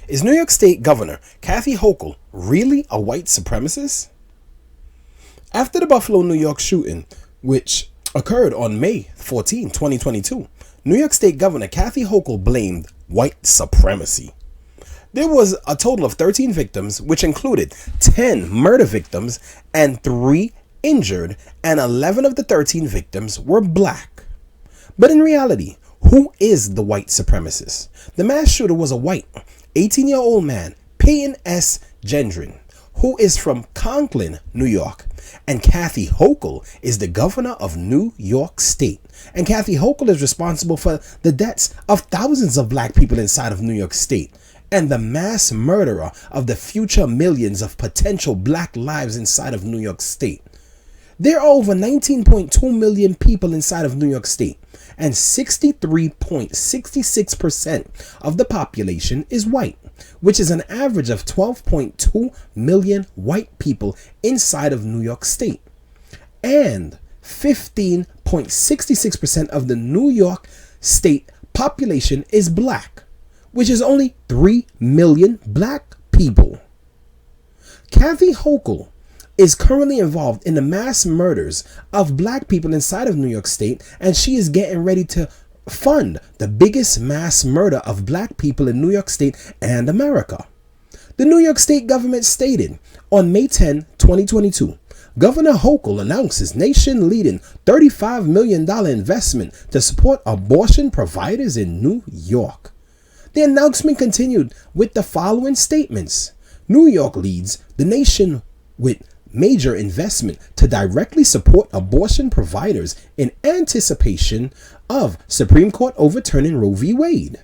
Is New York State Governor Kathy Hochul really a white supremacist? After the Buffalo, New York shooting, which occurred on May 14, 2022, New York State Governor Kathy Hochul blamed white supremacy. There was a total of 13 victims, which included 10 murder victims and 3 injured, and 11 of the 13 victims were black. But in reality, who is the white supremacist? The mass shooter was a white 18-year-old man, Payton S. Gendron, who is from Conklin, New York. And Kathy Hochul is the governor of New York State. And Kathy Hochul is responsible for the deaths of thousands of black people inside of New York State, and the mass murderer of the future millions of potential black lives inside of New York State. There are over 19.2 million people inside of New York State, and 63.66% of the population is white, which is an average of 12.2 million white people inside of New York State. And 15.66% of the New York State population is black, which is only 3 million black people. Kathy Hochul is currently involved in the mass murders of black people inside of New York State, and she is getting ready to fund the biggest mass murder of black people in New York State and America. The New York State government stated on May 10, 2022, Governor Hochul announces nation-leading $35 million investment to support abortion providers in New York. The announcement continued with the following statements. New York leads the nation with major investment to directly support abortion providers in anticipation of Supreme Court overturning Roe v. Wade.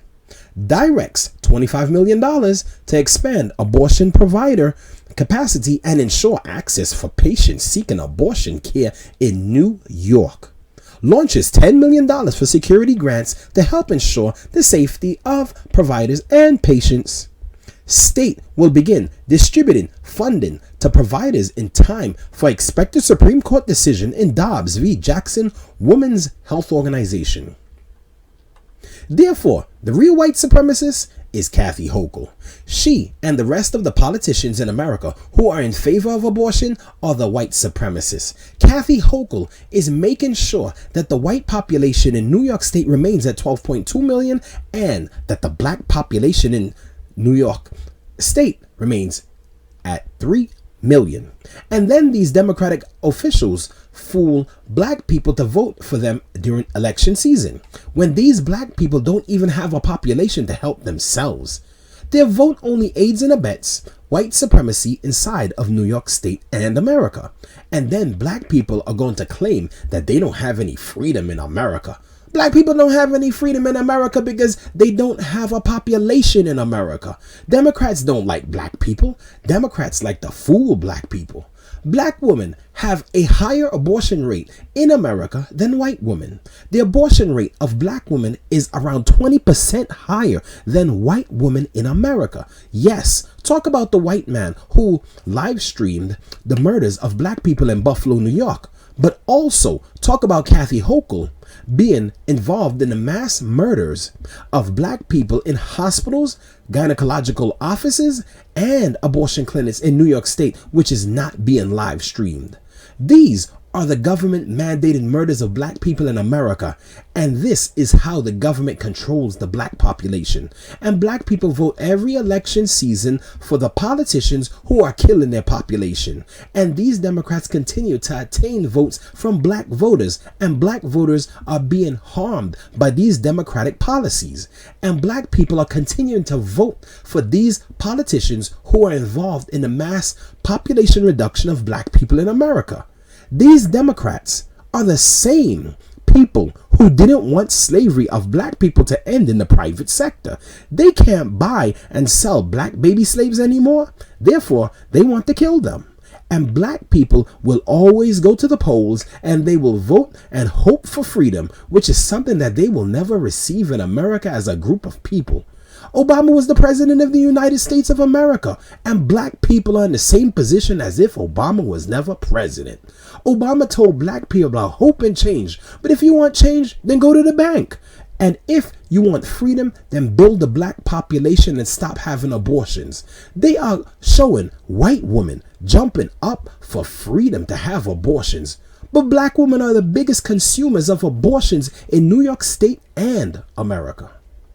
Directs $25 million to expand abortion provider capacity and ensure access for patients seeking abortion care in New York. Launches $10 million for security grants to help ensure the safety of providers and patients. State will begin distributing funding to providers in time for expected Supreme Court decision in Dobbs v. Jackson Women's Health Organization. Therefore, the real white supremacist is Kathy Hochul. She and the rest of the politicians in America who are in favor of abortion are the white supremacists. Kathy Hochul is making sure that the white population in New York State remains at 12.2 million and that the black population in New York State remains at 3 million. And then these Democratic officials fool black people to vote for them during election season, when these black people don't even have a population to help themselves. Their vote only aids and abets white supremacy inside of New York State and America. And then black people are going to claim that they don't have any freedom in America. Black people don't have any freedom in America because they don't have a population in America. Democrats don't like black people. Democrats like to fool black people. Black women have a higher abortion rate in America than white women. The abortion rate of black women is around 20% higher than white women in America. Yes, talk about the white man who live streamed the murders of black people in Buffalo, New York. But also talk about Kathy Hochul being involved in the mass murders of black people in hospitals, gynecological offices, and abortion clinics in New York State, which is not being live streamed. These are the government mandated murders of black people in America, and this is how the government controls the black population. And black people vote every election season for the politicians who are killing their population. And these Democrats continue to attain votes from black voters, and black voters are being harmed by these Democratic policies. And black people are continuing to vote for these politicians who are involved in the mass population reduction of black people in America. These Democrats are the same people who didn't want slavery of black people to end in the private sector. They can't buy and sell black baby slaves anymore. Therefore, they want to kill them. And black people will always go to the polls and they will vote and hope for freedom, which is something that they will never receive in America as a group of people. Obama was the president of the United States of America, and black people are in the same position as if Obama was never president. Obama told black people about hope and change, but if you want change, then go to the bank. And if you want freedom, then build the black population and stop having abortions. They are showing white women jumping up for freedom to have abortions. But black women are the biggest consumers of abortions in New York State and America.